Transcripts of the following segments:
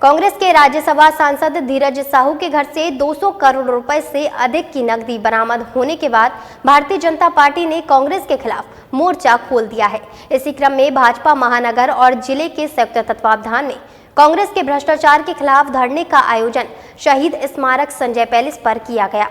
कांग्रेस के राज्यसभा सांसद धीरज साहू के घर से 200 करोड़ रुपए से अधिक की नकदी बरामद होने के बाद भारतीय जनता पार्टी ने कांग्रेस के खिलाफ मोर्चा खोल दिया है। इसी क्रम में भाजपा महानगर और जिले के संयुक्त तत्वावधान में कांग्रेस के भ्रष्टाचार के खिलाफ धरने का आयोजन शहीद स्मारक संजय पैलेस पर किया गया,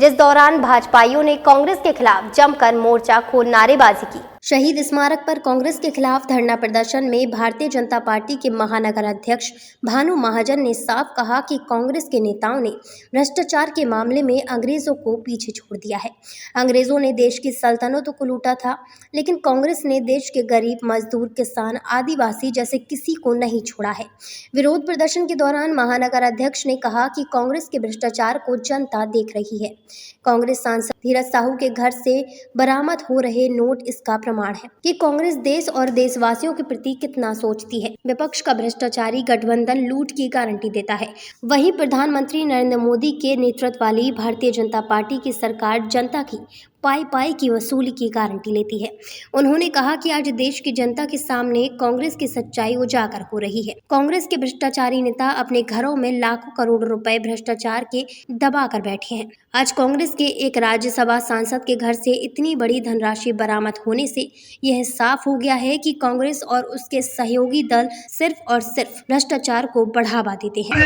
जिस दौरान भाजपाइयों ने कांग्रेस के खिलाफ जमकर मोर्चा खोल नारेबाजी की। शहीद स्मारक पर कांग्रेस के खिलाफ धरना प्रदर्शन में भारतीय जनता पार्टी के महानगर अध्यक्ष भानु महाजन ने साफ कहा कि कांग्रेस के नेताओं ने भ्रष्टाचार के मामले में अंग्रेजों को पीछे छोड़ दिया है। अंग्रेजों ने देश की सल्तनतों को लूटा था, लेकिन कांग्रेस ने देश के गरीब, मजदूर, किसान, आदिवासी जैसे किसी को नहीं छोड़ा है। विरोध प्रदर्शन के दौरान महानगर अध्यक्ष ने कहा कि कांग्रेस के भ्रष्टाचार को जनता देख रही है। कांग्रेस सांसद धीरज साहू के घर से बरामद हो रहे नोट इसका प्रमाण है कि कांग्रेस देश और देशवासियों के प्रति कितना सोचती है। विपक्ष का भ्रष्टाचारी गठबंधन लूट की गारंटी देता है, वहीं प्रधानमंत्री नरेंद्र मोदी के नेतृत्व वाली भारतीय जनता पार्टी की सरकार जनता की पाई की वसूली की गारंटी लेती है। उन्होंने कहा कि आज देश की जनता के सामने कांग्रेस की सच्चाई उजागर हो रही है। कांग्रेस के भ्रष्टाचारी नेता अपने घरों में लाखों करोड़ रुपए भ्रष्टाचार के दबा कर बैठे हैं। आज कांग्रेस के एक राज्यसभा सांसद के घर से इतनी बड़ी धनराशि बरामद होने से यह साफ हो गया है कि कांग्रेस और उसके सहयोगी दल सिर्फ और सिर्फ भ्रष्टाचार को बढ़ावा देते हैं।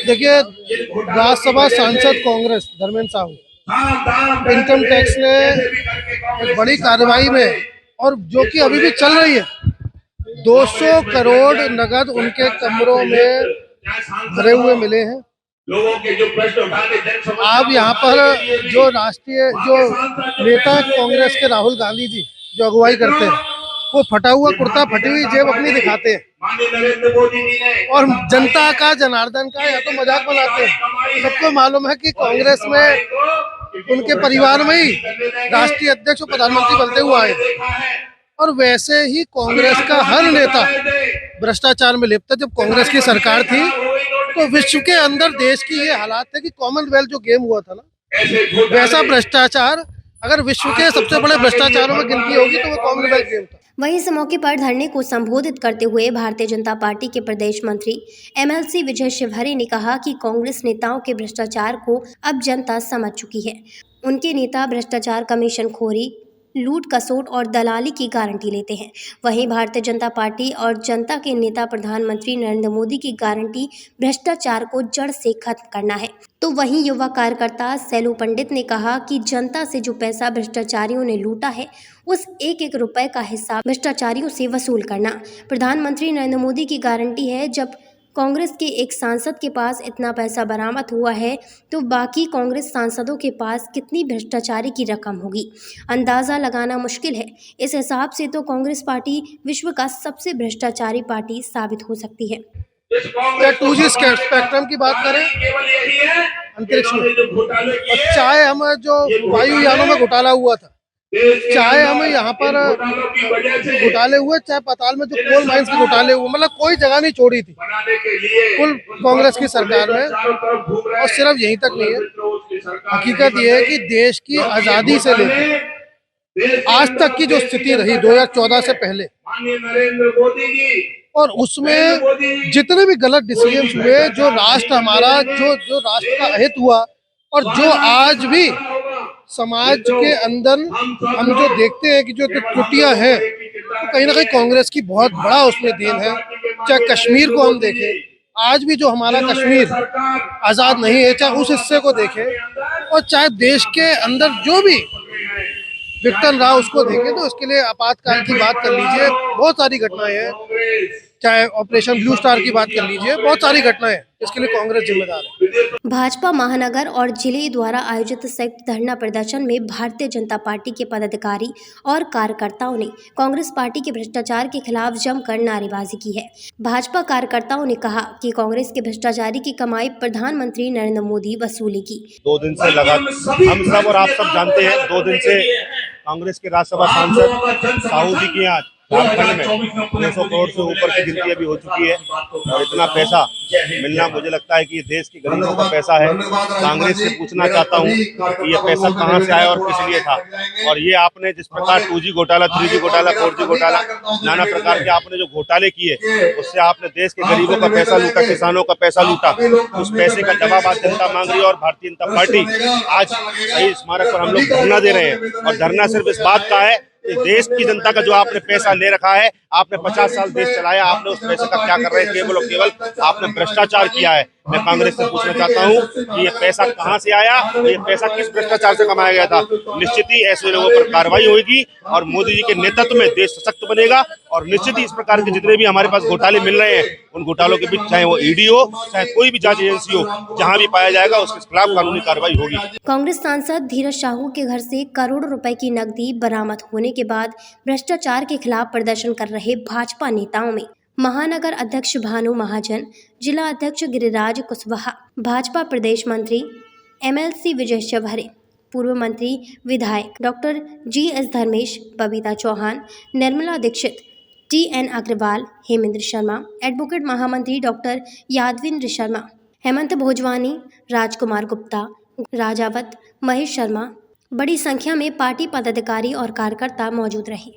देखिए, राज्यसभा सांसद कांग्रेस धर्मेंद्र साहू इनकम टैक्स ने एक बड़ी कार्रवाई में, और जो कि अभी भी चल रही है, 200 करोड़ नगद उनके कमरों में भरे हुए मिले हैं। आप यहाँ पर जो राष्ट्रीय नेता कांग्रेस के राहुल गांधी जी जो अगुवाई करते हैं, वो फटा हुआ कुर्ता, फटी हुई जेब अपनी दिखाते हैं और जनता का, जनार्दन का या तो मजाक बनाते हैं। सबको मालूम है कि कांग्रेस में उनके परिवार में ही राष्ट्रीय अध्यक्ष और प्रधानमंत्री बनते हुए आए, और वैसे ही कांग्रेस का हर नेता भ्रष्टाचार में लिप्त है। जब कांग्रेस की सरकार थी तो विश्व के अंदर देश की ये हालात है कि कॉमनवेल्थ जो गेम हुआ था ना, वैसा भ्रष्टाचार अगर विश्व के सबसे बड़े भ्रष्टाचारों में गिनती होगी तो वो कॉमनवेल्थ गेम था। वहीं इस मौके पर धरने को संबोधित करते हुए भारतीय जनता पार्टी के प्रदेश मंत्री MLC विजय शिवहरे ने कहा कि कांग्रेस नेताओं के भ्रष्टाचार को अब जनता समझ चुकी है। उनके नेता भ्रष्टाचार, कमीशन खोरी, लूट कसोट और दलाली की गारंटी लेते हैं। वहीं भारतीय जनता पार्टी और जनता के नेता प्रधानमंत्री नरेंद्र मोदी की गारंटी भ्रष्टाचार को जड़ से खत्म करना है। तो वहीं युवा कार्यकर्ता सैलू पंडित ने कहा कि जनता से जो पैसा भ्रष्टाचारियों ने लूटा है, उस एक एक रुपए का हिसाब भ्रष्टाचारियों से वसूल करना प्रधानमंत्री नरेंद्र मोदी की गारंटी है। जब कांग्रेस के एक सांसद के पास इतना पैसा बरामद हुआ है तो बाकी कांग्रेस सांसदों के पास कितनी भ्रष्टाचारी की रकम होगी, अंदाज़ा लगाना मुश्किल है। इस हिसाब से तो कांग्रेस पार्टी विश्व का सबसे भ्रष्टाचारी पार्टी साबित हो सकती है। 2G स्पेक्ट्रम की बात करें अंतरिक्ष में, और चाहे हम जो वायुयानों में घोटाला हुआ था, चाहे हम यहाँ पर घोटाले हुए, चाहे पाताल में जो कोल माइंस के घोटाले हुए, मतलब कोई जगह नहीं छोड़ी थी कुल कांग्रेस की सरकार में। और सिर्फ यहीं तक नहीं है, हकीकत ये है कि देश की आजादी से लेकर आज तक की जो स्थिति रही 2014 से पहले, और उसमें जितने भी गलत डिसीजंस हुए, जो राष्ट्र हमारा जो राष्ट्र का अहित हुआ, और जो आज भी समाज के अंदर हम जो देखते हैं कि जो त्रुटियां हैं, तो कहीं ना कहीं कांग्रेस की बहुत बड़ा उसमें देन है। चाहे कश्मीर को हम देखें, आज भी जो हमारा कश्मीर आज़ाद नहीं है, चाहे उस हिस्से को देखें, और चाहे देश के अंदर जो भी विघटन रहा उसको देखें, तो इसके लिए आपातकाल की बात कर लीजिए, बहुत सारी घटनाएं हैं, चाहे ऑपरेशन ब्लू स्टार की बात कर लीजिए, बहुत सारी घटनाएं, इसके लिए कांग्रेस जिम्मेदार है। भाजपा महानगर और जिले द्वारा आयोजित संयुक्त धरना प्रदर्शन में भारतीय जनता पार्टी के पदाधिकारी और कार्यकर्ताओं ने कांग्रेस पार्टी के भ्रष्टाचार के खिलाफ जमकर नारेबाजी की है। भाजपा कार्यकर्ताओं ने कहा कि कांग्रेस के भ्रष्टाचारी की कमाई प्रधानमंत्री नरेंद्र मोदी वसूलेगी। 2 दिन से लगातार हम सब और आप सब जानते हैं, 2 दिन से कांग्रेस के राज्यसभा सांसद साहू जी की आज झारखंड में 200 करोड़ से ऊपर की गिनती अभी हो चुकी है और इतना पैसा मिलना मुझे लगता है कि ये देश के गरीबों का पैसा है। कांग्रेस से पूछना चाहता हूँ कि ये पैसा कहाँ से आया और किस लिए था। और ये आपने जिस प्रकार 2G घोटाला, 3G घोटाला, 4G घोटाला, नाना प्रकार के आपने जो घोटाले किए, उससे आपने देश के गरीबों का पैसा लूटा, किसानों का पैसा लूटा। उस पैसे का जवाब आज जनता मांग रही है और भारतीय जनता पार्टी आज शहीद स्मारक पर हम लोग धरना दे रहे हैं। और धरना सिर्फ इस बात का है कि देश की जनता का जो आपने पैसा ले रखा है, आपने 50 साल देश चलाया, आपने उस पैसे का क्या कर रहे हैं? केवल और केवल आपने भ्रष्टाचार किया है। मैं कांग्रेस से पूछना चाहता हूं कि ये पैसा कहां से आया, ये पैसा किस भ्रष्टाचार से कमाया गया था। निश्चित ही ऐसे लोगों पर कार्रवाई होगी और मोदी जी के नेतृत्व में देश सशक्त बनेगा। और निश्चित ही इस प्रकार के जितने भी हमारे पास घोटाले मिल रहे हैं, उन घोटालों के बीच चाहे वो ईडी हो, चाहे कोई भी जांच एजेंसी हो, जहां भी पाया जाएगा उसके खिलाफ कानूनी कार्रवाई होगी। कांग्रेस सांसद धीरज साहू के घर से करोड़ों रुपए की नकदी बरामद होने के बाद भ्रष्टाचार के खिलाफ प्रदर्शन कर रहे भाजपा नेताओं में महानगर अध्यक्ष भानु महाजन, जिला अध्यक्ष गिरिराज कुशवाहा, भाजपा प्रदेश मंत्री MLC विजय चौधरी, पूर्व मंत्री विधायक doctor GS Dharmesh, Babita Chauhan, Nirmala Dixit, TN Agarwal, Hemendra Sharma, advocate महामंत्री डॉक्टर यादविंद्र शर्मा, हेमंत भोजवानी, राजकुमार गुप्ता, राजावत, महेश शर्मा, बड़ी संख्या में पार्टी पदाधिकारी और कार्यकर्ता मौजूद रहे।